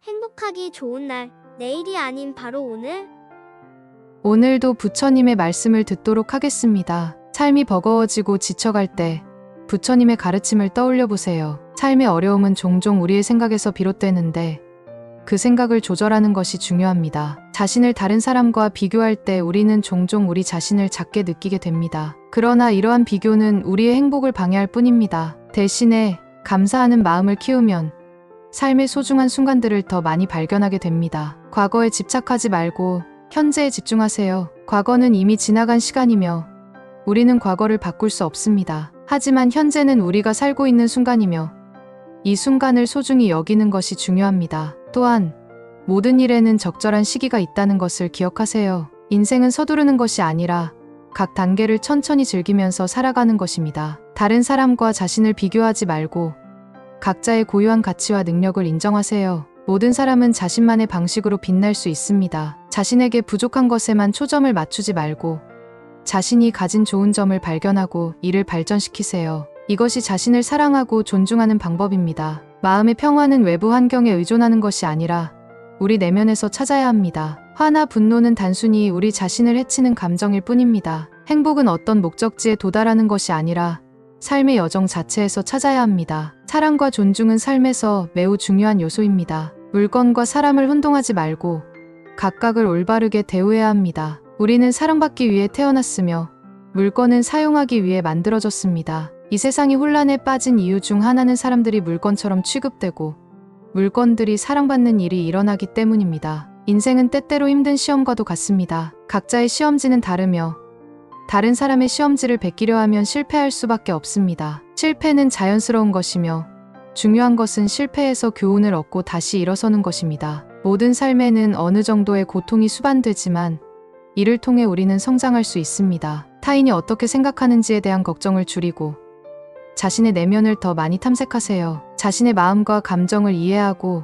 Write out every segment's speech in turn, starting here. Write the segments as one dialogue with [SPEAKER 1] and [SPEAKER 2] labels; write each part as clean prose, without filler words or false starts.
[SPEAKER 1] 행복하기 좋은 날, 내일이 아닌 바로 오늘.
[SPEAKER 2] 오늘도 부처님의 말씀을 듣도록 하겠습니다. 삶이 버거워지고 지쳐갈 때 부처님의 가르침을 떠올려 보세요. 삶의 어려움은 종종 우리의 생각에서 비롯되는데 그 생각을 조절하는 것이 중요합니다. 자신을 다른 사람과 비교할 때 우리는 종종 우리 자신을 작게 느끼게 됩니다. 그러나 이러한 비교는 우리의 행복을 방해할 뿐입니다. 대신에 감사하는 마음을 키우면 삶의 소중한 순간들을 더 많이 발견하게 됩니다. 과거에 집착하지 말고 현재에 집중하세요. 과거는 이미 지나간 시간이며 우리는 과거를 바꿀 수 없습니다. 하지만 현재는 우리가 살고 있는 순간이며 이 순간을 소중히 여기는 것이 중요합니다. 또한 모든 일에는 적절한 시기가 있다는 것을 기억하세요. 인생은 서두르는 것이 아니라 각 단계를 천천히 즐기면서 살아가는 것입니다. 다른 사람과 자신을 비교하지 말고 각자의 고유한 가치와 능력을 인정하세요. 모든 사람은 자신만의 방식으로 빛날 수 있습니다. 자신에게 부족한 것에만 초점을 맞추지 말고 자신이 가진 좋은 점을 발견하고 이를 발전시키세요. 이것이 자신을 사랑하고 존중하는 방법입니다. 마음의 평화는 외부 환경에 의존하는 것이 아니라 우리 내면에서 찾아야 합니다. 화나 분노는 단순히 우리 자신을 해치는 감정일 뿐입니다. 행복은 어떤 목적지에 도달하는 것이 아니라 삶의 여정 자체에서 찾아야 합니다. 사랑과 존중은 삶에서 매우 중요한 요소입니다. 물건과 사람을 혼동하지 말고 각각을 올바르게 대우해야 합니다. 우리는 사랑받기 위해 태어났으며 물건은 사용하기 위해 만들어졌습니다. 이 세상이 혼란에 빠진 이유 중 하나는 사람들이 물건처럼 취급되고 물건들이 사랑받는 일이 일어나기 때문입니다. 인생은 때때로 힘든 시험과도 같습니다. 각자의 시험지는 다르며 다른 사람의 시험지를 베끼려 하면 실패할 수밖에 없습니다. 실패는 자연스러운 것이며 중요한 것은 실패에서 교훈을 얻고 다시 일어서는 것입니다. 모든 삶에는 어느 정도의 고통이 수반되지만 이를 통해 우리는 성장할 수 있습니다. 타인이 어떻게 생각하는지에 대한 걱정을 줄이고 자신의 내면을 더 많이 탐색하세요. 자신의 마음과 감정을 이해하고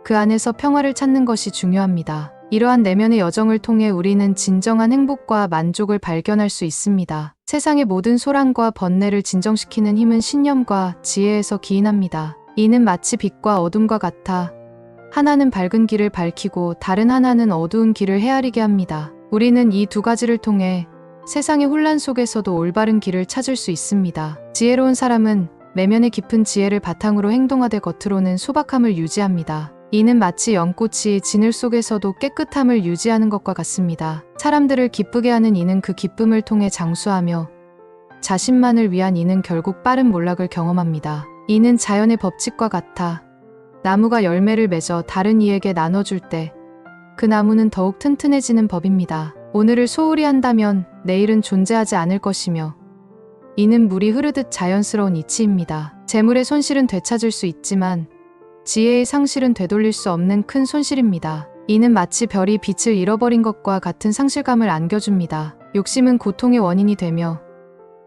[SPEAKER 2] 그 안에서 평화를 찾는 것이 중요합니다. 이러한 내면의 여정을 통해 우리는 진정한 행복과 만족을 발견할 수 있습니다. 세상의 모든 소란과 번뇌를 진정시키는 힘은 신념과 지혜에서 기인합니다. 이는 마치 빛과 어둠과 같아 하나는 밝은 길을 밝히고 다른 하나는 어두운 길을 헤아리게 합니다. 우리는 이 두 가지를 통해 세상의 혼란 속에서도 올바른 길을 찾을 수 있습니다. 지혜로운 사람은 내면의 깊은 지혜를 바탕으로 행동하되 겉으로는 소박함을 유지합니다. 이는 마치 연꽃이 진을 속에서도 깨끗함을 유지하는 것과 같습니다. 사람들을 기쁘게 하는 이는 그 기쁨을 통해 장수하며 자신만을 위한 이는 결국 빠른 몰락을 경험합니다. 이는 자연의 법칙과 같아 나무가 열매를 맺어 다른 이에게 나눠줄 때 그 나무는 더욱 튼튼해지는 법입니다. 오늘을 소홀히 한다면 내일은 존재하지 않을 것이며 이는 물이 흐르듯 자연스러운 이치입니다. 재물의 손실은 되찾을 수 있지만 지혜의 상실은 되돌릴 수 없는 큰 손실입니다. 이는 마치 별이 빛을 잃어버린 것과 같은 상실감을 안겨줍니다. 욕심은 고통의 원인이 되며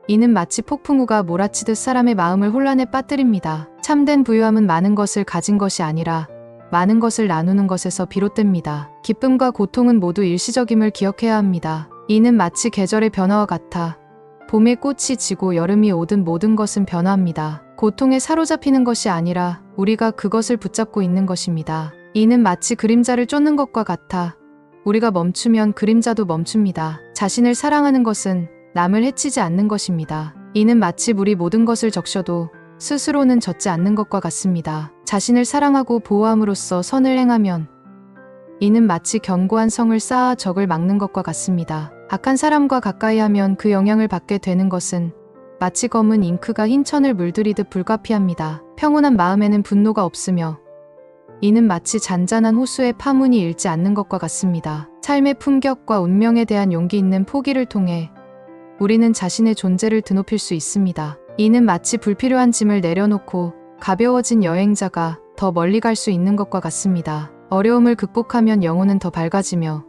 [SPEAKER 2] 이는 마치 폭풍우가 몰아치듯 사람의 마음을 혼란에 빠뜨립니다. 참된 부유함은 많은 것을 가진 것이 아니라 많은 것을 나누는 것에서 비롯됩니다. 기쁨과 고통은 모두 일시적임을 기억해야 합니다. 이는 마치 계절의 변화와 같아 봄에 꽃이 지고 여름이 오든 모든 것은 변화합니다. 고통에 사로잡히는 것이 아니라 우리가 그것을 붙잡고 있는 것입니다. 이는 마치 그림자를 쫓는 것과 같아 우리가 멈추면 그림자도 멈춥니다. 자신을 사랑하는 것은 남을 해치지 않는 것입니다. 이는 마치 물이 모든 것을 적셔도 스스로는 젖지 않는 것과 같습니다. 자신을 사랑하고 보호함으로써 선을 행하면 이는 마치 견고한 성을 쌓아 적을 막는 것과 같습니다. 악한 사람과 가까이 하면 그 영향을 받게 되는 것은 마치 검은 잉크가 흰 천을 물들이듯 불가피합니다. 평온한 마음에는 분노가 없으며 이는 마치 잔잔한 호수에 파문이 일지 않는 것과 같습니다. 삶의 품격과 운명에 대한 용기 있는 포기를 통해 우리는 자신의 존재를 드높일 수 있습니다. 이는 마치 불필요한 짐을 내려놓고 가벼워진 여행자가 더 멀리 갈 수 있는 것과 같습니다. 어려움을 극복하면 영혼은 더 밝아지며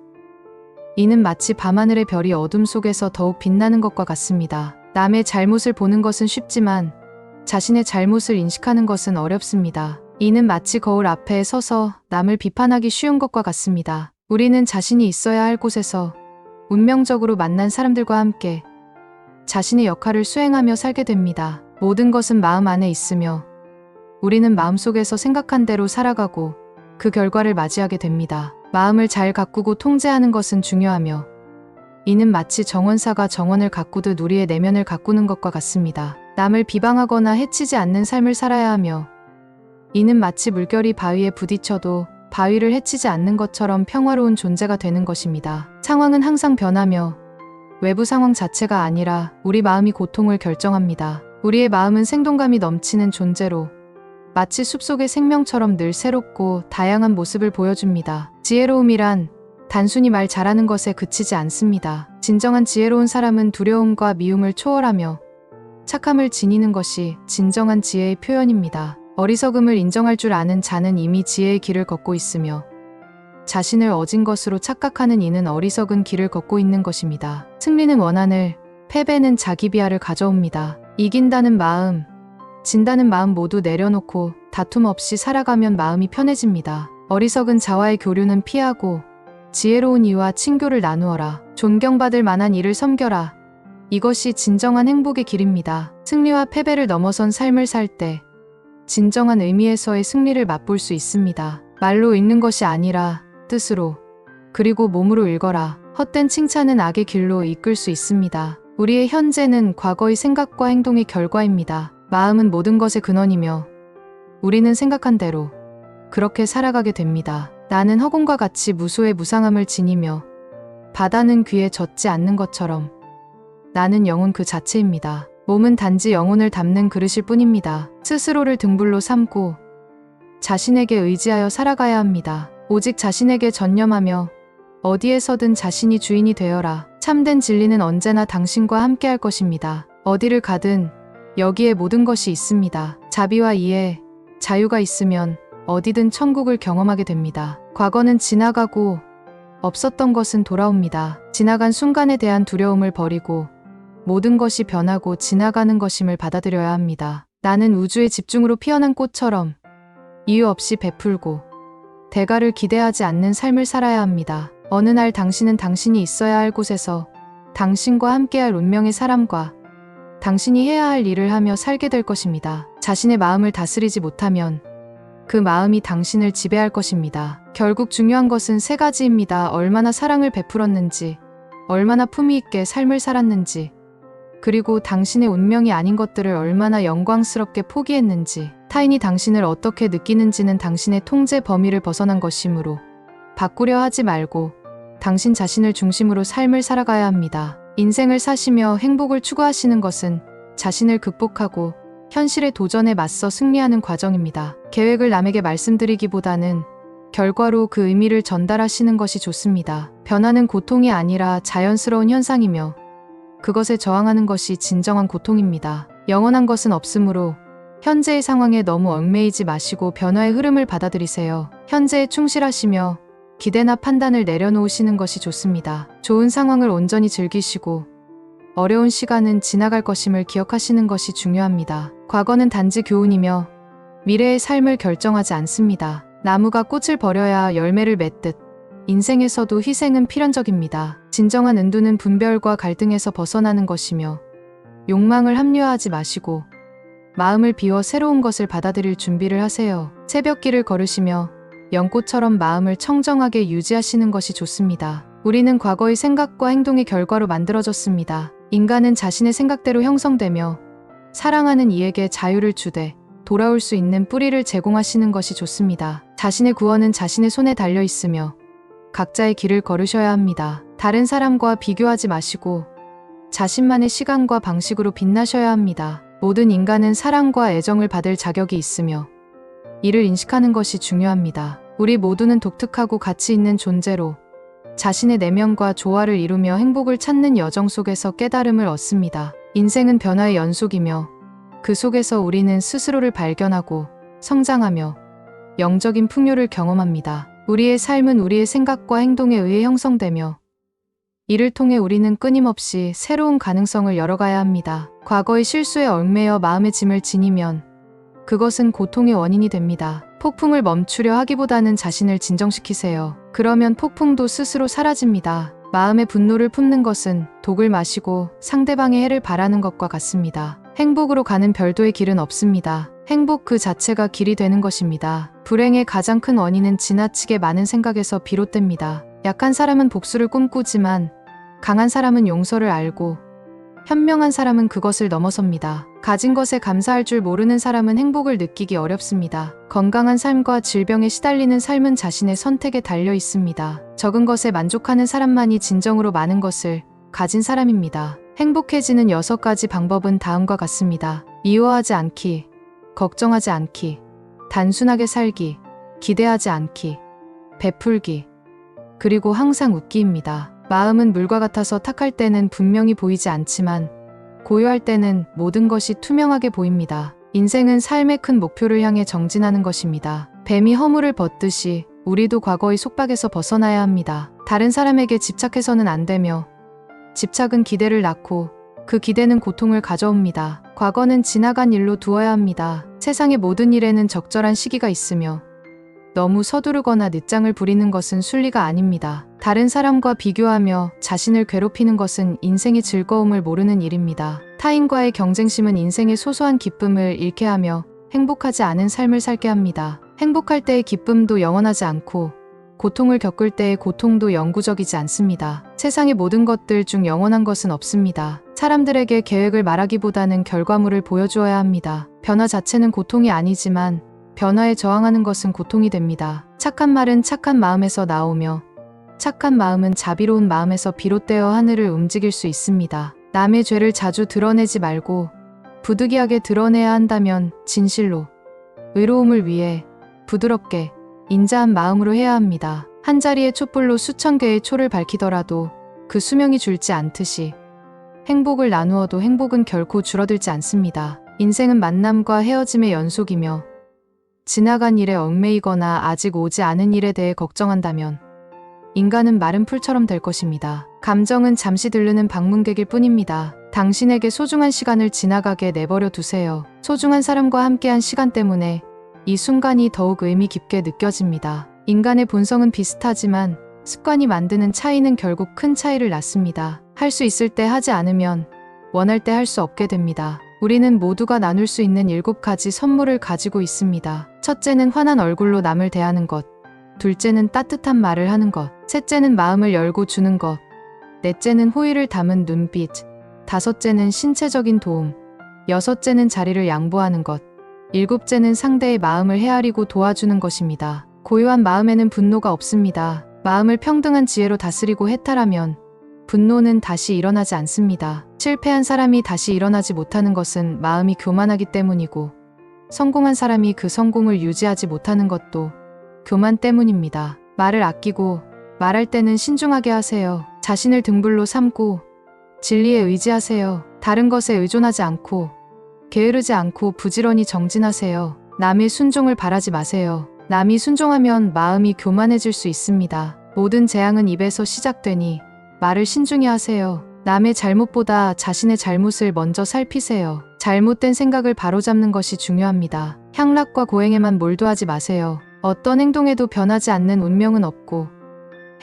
[SPEAKER 2] 이는 마치 밤하늘의 별이 어둠 속에서 더욱 빛나는 것과 같습니다. 남의 잘못을 보는 것은 쉽지만 자신의 잘못을 인식하는 것은 어렵습니다. 이는 마치 거울 앞에 서서 남을 비판하기 쉬운 것과 같습니다. 우리는 자신이 있어야 할 곳에서 운명적으로 만난 사람들과 함께 자신의 역할을 수행하며 살게 됩니다. 모든 것은 마음 안에 있으며 우리는 마음속에서 생각한 대로 살아가고 그 결과를 맞이하게 됩니다. 마음을 잘 가꾸고 통제하는 것은 중요하며 이는 마치 정원사가 정원을 가꾸듯 우리의 내면을 가꾸는 것과 같습니다. 남을 비방하거나 해치지 않는 삶을 살아야 하며 이는 마치 물결이 바위에 부딪혀도 바위를 해치지 않는 것처럼 평화로운 존재가 되는 것입니다. 상황은 항상 변하며 외부 상황 자체가 아니라 우리 마음이 고통을 결정합니다. 우리의 마음은 생동감이 넘치는 존재로 마치 숲속의 생명처럼 늘 새롭고 다양한 모습을 보여줍니다. 지혜로움이란 단순히 말 잘하는 것에 그치지 않습니다. 진정한 지혜로운 사람은 두려움과 미움을 초월하며 착함을 지니는 것이 진정한 지혜의 표현입니다. 어리석음을 인정할 줄 아는 자는 이미 지혜의 길을 걷고 있으며 자신을 어진 것으로 착각하는 이는 어리석은 길을 걷고 있는 것입니다. 승리는 원한을, 패배는 자기 비하를 가져옵니다. 이긴다는 마음, 진다는 마음 모두 내려놓고 다툼 없이 살아가면 마음이 편해집니다. 어리석은 자와의 교류는 피하고 지혜로운 이와 친교를 나누어라. 존경받을 만한 일을 섬겨라. 이것이 진정한 행복의 길입니다. 승리와 패배를 넘어선 삶을 살 때 진정한 의미에서의 승리를 맛볼 수 있습니다. 말로 읽는 것이 아니라 뜻으로 그리고 몸으로 읽어라. 헛된 칭찬은 악의 길로 이끌 수 있습니다. 우리의 현재는 과거의 생각과 행동의 결과입니다. 마음은 모든 것의 근원이며 우리는 생각한 대로 그렇게 살아가게 됩니다. 나는 허공과 같이 무소의 무상함을 지니며 바다는 귀에 젖지 않는 것처럼 나는 영혼 그 자체입니다. 몸은 단지 영혼을 담는 그릇일 뿐입니다. 스스로를 등불로 삼고 자신에게 의지하여 살아가야 합니다. 오직 자신에게 전념하며 어디에서든 자신이 주인이 되어라. 참된 진리는 언제나 당신과 함께 할 것입니다. 어디를 가든 여기에 모든 것이 있습니다. 자비와 이해, 자유가 있으면 어디든 천국을 경험하게 됩니다. 과거는 지나가고 없었던 것은 돌아옵니다. 지나간 순간에 대한 두려움을 버리고 모든 것이 변하고 지나가는 것임을 받아들여야 합니다. 나는 우주의 집중으로 피어난 꽃처럼 이유 없이 베풀고 대가를 기대하지 않는 삶을 살아야 합니다. 어느 날 당신은 당신이 있어야 할 곳에서 당신과 함께할 운명의 사람과 당신이 해야 할 일을 하며 살게 될 것입니다. 자신의 마음을 다스리지 못하면 그 마음이 당신을 지배할 것입니다. 결국 중요한 것은 세 가지입니다. 얼마나 사랑을 베풀었는지, 얼마나 품위 있게 삶을 살았는지, 그리고 당신의 운명이 아닌 것들을 얼마나 영광스럽게 포기했는지, 타인이 당신을 어떻게 느끼는지는 당신의 통제 범위를 벗어난 것이므로 바꾸려 하지 말고 당신 자신을 중심으로 삶을 살아가야 합니다. 인생을 사시며 행복을 추구하시는 것은 자신을 극복하고 현실의 도전에 맞서 승리하는 과정입니다. 계획을 남에게 말씀드리기보다는 결과로 그 의미를 전달하시는 것이 좋습니다. 변화는 고통이 아니라 자연스러운 현상이며 그것에 저항하는 것이 진정한 고통입니다. 영원한 것은 없으므로 현재의 상황에 너무 얽매이지 마시고 변화의 흐름을 받아들이세요. 현재에 충실하시며 기대나 판단을 내려놓으시는 것이 좋습니다. 좋은 상황을 온전히 즐기시고 어려운 시간은 지나갈 것임을 기억하시는 것이 중요합니다. 과거는 단지 교훈이며 미래의 삶을 결정하지 않습니다. 나무가 꽃을 버려야 열매를 맺듯 인생에서도 희생은 필연적입니다. 진정한 은두는 분별과 갈등에서 벗어나는 것이며 욕망을 합리화하지 마시고 마음을 비워 새로운 것을 받아들일 준비를 하세요. 새벽길을 걸으시며 연꽃처럼 마음을 청정하게 유지하시는 것이 좋습니다. 우리는 과거의 생각과 행동의 결과로 만들어졌습니다. 인간은 자신의 생각대로 형성되며 사랑하는 이에게 자유를 주되 돌아올 수 있는 뿌리를 제공하시는 것이 좋습니다. 자신의 구원은 자신의 손에 달려 있으며 각자의 길을 걸으셔야 합니다. 다른 사람과 비교하지 마시고 자신만의 시간과 방식으로 빛나셔야 합니다. 모든 인간은 사랑과 애정을 받을 자격이 있으며 이를 인식하는 것이 중요합니다. 우리 모두는 독특하고 가치 있는 존재로 자신의 내면과 조화를 이루며 행복을 찾는 여정 속에서 깨달음을 얻습니다. 인생은 변화의 연속이며 그 속에서 우리는 스스로를 발견하고 성장하며 영적인 풍요를 경험합니다. 우리의 삶은 우리의 생각과 행동에 의해 형성되며 이를 통해 우리는 끊임없이 새로운 가능성을 열어가야 합니다. 과거의 실수에 얽매여 마음의 짐을 지니면 그것은 고통의 원인이 됩니다. 폭풍을 멈추려 하기보다는 자신을 진정시키세요. 그러면 폭풍도 스스로 사라집니다. 마음의 분노를 품는 것은 독을 마시고 상대방의 해를 바라는 것과 같습니다. 행복으로 가는 별도의 길은 없습니다. 행복 그 자체가 길이 되는 것입니다. 불행의 가장 큰 원인은 지나치게 많은 생각에서 비롯됩니다. 약한 사람은 복수를 꿈꾸지만 강한 사람은 용서를 알고 현명한 사람은 그것을 넘어섭니다. 가진 것에 감사할 줄 모르는 사람은 행복을 느끼기 어렵습니다. 건강한 삶과 질병에 시달리는 삶은 자신의 선택에 달려 있습니다. 적은 것에 만족하는 사람만이 진정으로 많은 것을 가진 사람입니다. 행복해지는 6가지 방법은 다음과 같습니다. 미워하지 않기, 걱정하지 않기, 단순하게 살기, 기대하지 않기, 베풀기, 그리고 항상 웃기입니다. 마음은 물과 같아서 탁할 때는 분명히 보이지 않지만 고요할 때는 모든 것이 투명하게 보입니다. 인생은 삶의 큰 목표를 향해 정진하는 것입니다. 뱀이 허물을 벗듯이 우리도 과거의 속박에서 벗어나야 합니다. 다른 사람에게 집착해서는 안 되며 집착은 기대를 낳고 그 기대는 고통을 가져옵니다. 과거는 지나간 일로 두어야 합니다. 세상의 모든 일에는 적절한 시기가 있으며 너무 서두르거나 늦장을 부리는 것은 순리가 아닙니다. 다른 사람과 비교하며 자신을 괴롭히는 것은 인생의 즐거움을 모르는 일입니다. 타인과의 경쟁심은 인생의 소소한 기쁨을 잃게 하며 행복하지 않은 삶을 살게 합니다. 행복할 때의 기쁨도 영원하지 않고 고통을 겪을 때의 고통도 영구적이지 않습니다. 세상의 모든 것들 중 영원한 것은 없습니다. 사람들에게 계획을 말하기보다는 결과물을 보여주어야 합니다. 변화 자체는 고통이 아니지만 변화에 저항하는 것은 고통이 됩니다. 착한 말은 착한 마음에서 나오며 착한 마음은 자비로운 마음에서 비롯되어 하늘을 움직일 수 있습니다. 남의 죄를 자주 드러내지 말고 부득이하게 드러내야 한다면 진실로 의로움을 위해 부드럽게 인자한 마음으로 해야 합니다. 한 자리의 촛불로 수천 개의 초를 밝히더라도 그 수명이 줄지 않듯이 행복을 나누어도 행복은 결코 줄어들지 않습니다. 인생은 만남과 헤어짐의 연속이며 지나간 일에 얽매이거나 아직 오지 않은 일에 대해 걱정한다면 인간은 마른 풀처럼 될 것입니다. 감정은 잠시 들르는 방문객일 뿐입니다. 당신에게 소중한 시간을 지나가게 내버려 두세요. 소중한 사람과 함께한 시간 때문에 이 순간이 더욱 의미 깊게 느껴집니다. 인간의 본성은 비슷하지만 습관이 만드는 차이는 결국 큰 차이를 낳습니다. 할 수 있을 때 하지 않으면 원할 때 할 수 없게 됩니다. 우리는 모두가 나눌 수 있는 7가지 선물을 가지고 있습니다. 첫째는 환한 얼굴로 남을 대하는 것, 둘째는 따뜻한 말을 하는 것, 셋째는 마음을 열고 주는 것, 넷째는 호의를 담은 눈빛, 다섯째는 신체적인 도움, 여섯째는 자리를 양보하는 것, 일곱째는 상대의 마음을 헤아리고 도와주는 것입니다. 고요한 마음에는 분노가 없습니다. 마음을 평등한 지혜로 다스리고 해탈하면 분노는 다시 일어나지 않습니다. 실패한 사람이 다시 일어나지 못하는 것은 마음이 교만하기 때문이고 성공한 사람이 그 성공을 유지하지 못하는 것도 교만 때문입니다. 말을 아끼고 말할 때는 신중하게 하세요. 자신을 등불로 삼고 진리에 의지하세요. 다른 것에 의존하지 않고 게으르지 않고 부지런히 정진하세요. 남의 순종을 바라지 마세요. 남이 순종하면 마음이 교만해질 수 있습니다. 모든 재앙은 입에서 시작되니 말을 신중히 하세요. 남의 잘못보다 자신의 잘못을 먼저 살피세요. 잘못된 생각을 바로잡는 것이 중요합니다. 향락과 고행에만 몰두하지 마세요. 어떤 행동에도 변하지 않는 운명은 없고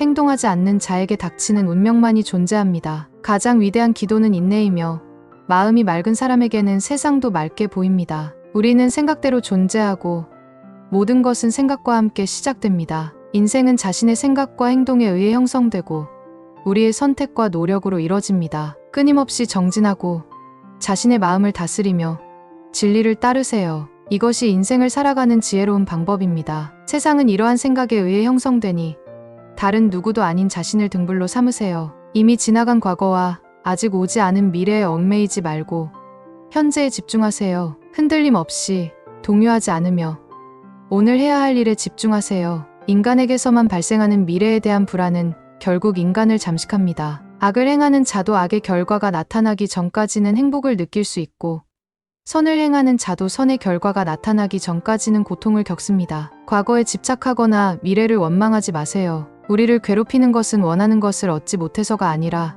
[SPEAKER 2] 행동하지 않는 자에게 닥치는 운명만이 존재합니다. 가장 위대한 기도는 인내이며 마음이 맑은 사람에게는 세상도 맑게 보입니다. 우리는 생각대로 존재하고 모든 것은 생각과 함께 시작됩니다. 인생은 자신의 생각과 행동에 의해 형성되고 우리의 선택과 노력으로 이뤄집니다. 끊임없이 정진하고 자신의 마음을 다스리며 진리를 따르세요. 이것이 인생을 살아가는 지혜로운 방법입니다. 세상은 이러한 생각에 의해 형성되니 다른 누구도 아닌 자신을 등불로 삼으세요. 이미 지나간 과거와 아직 오지 않은 미래에 얽매이지 말고 현재에 집중하세요. 흔들림 없이 동요하지 않으며 오늘 해야 할 일에 집중하세요. 인간에게서만 발생하는 미래에 대한 불안은 결국 인간을 잠식합니다. 악을 행하는 자도 악의 결과가 나타나기 전까지는 행복을 느낄 수 있고 선을 행하는 자도 선의 결과가 나타나기 전까지는 고통을 겪습니다. 과거에 집착하거나 미래를 원망하지 마세요. 우리를 괴롭히는 것은 원하는 것을 얻지 못해서가 아니라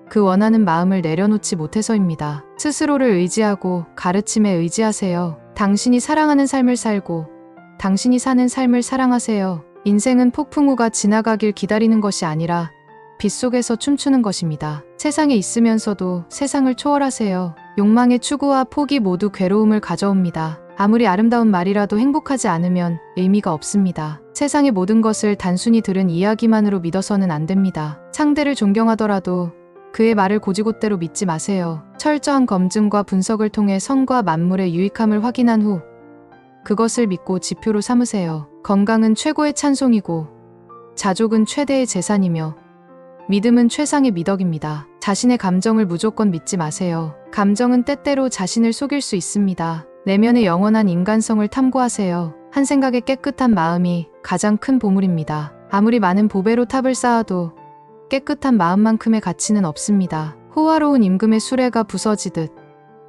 [SPEAKER 2] 그 원하는 마음을 내려놓지 못해서입니다. 스스로를 의지하고 가르침에 의지하세요. 당신이 사랑하는 삶을 살고 당신이 사는 삶을 사랑하세요. 인생은 폭풍 우가 지나가길 기다리는 것이 아니라 빗속에서 춤추는 것입니다. 세상에 있으면서도 세상을 초월하세요. 욕망의 추구와 포기 모두 괴로움을 가져옵니다. 아무리 아름다운 말이라도 행복하지 않으면 의미가 없습니다. 세상의 모든 것을 단순히 들은 이야기만으로 믿어서는 안 됩니다. 상대를 존경하더라도 그의 말을 곧이곧대로 믿지 마세요. 철저한 검증과 분석을 통해 선과 만물의 유익함을 확인한 후 그것을 믿고 지표로 삼으세요. 건강은 최고의 찬송이고 자족은 최대의 재산이며 믿음은 최상의 미덕입니다. 자신의 감정을 무조건 믿지 마세요. 감정은 때때로 자신을 속일 수 있습니다. 내면의 영원한 인간성을 탐구하세요. 한 생각의 깨끗한 마음이 가장 큰 보물입니다. 아무리 많은 보배로 탑을 쌓아도 깨끗한 마음만큼의 가치는 없습니다. 호화로운 임금의 수레가 부서지듯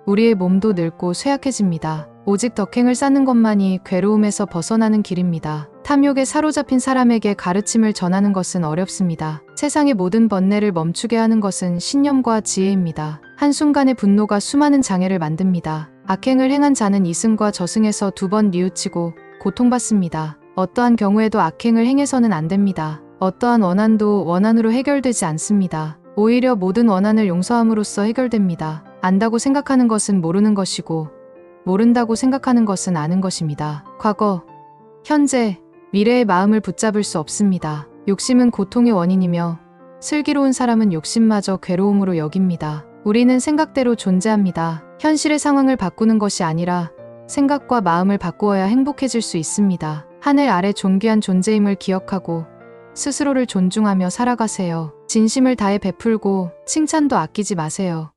[SPEAKER 2] 우리의 몸도 늙고 쇠약해집니다. 오직 덕행을 쌓는 것만이 괴로움에서 벗어나는 길입니다. 탐욕에 사로잡힌 사람에게 가르침을 전하는 것은 어렵습니다. 세상의 모든 번뇌를 멈추게 하는 것은 신념과 지혜입니다. 한순간의 분노가 수많은 장애를 만듭니다. 악행을 행한 자는 이승과 저승에서 2번 뉘우치고 고통받습니다. 어떠한 경우에도 악행을 행해서는 안 됩니다. 어떠한 원한도 원한으로 해결되지 않습니다. 오히려 모든 원한을 용서함으로써 해결됩니다. 안다고 생각하는 것은 모르는 것이고 모른다고 생각하는 것은 아는 것입니다. 과거, 현재, 미래의 마음을 붙잡을 수 없습니다. 욕심은 고통의 원인이며 슬기로운 사람은 욕심마저 괴로움으로 여깁니다. 우리는 생각대로 존재합니다. 현실의 상황을 바꾸는 것이 아니라 생각과 마음을 바꾸어야 행복해질 수 있습니다. 하늘 아래 존귀한 존재임을 기억하고 스스로를 존중하며 살아가세요. 진심을 다해 베풀고 칭찬도 아끼지 마세요.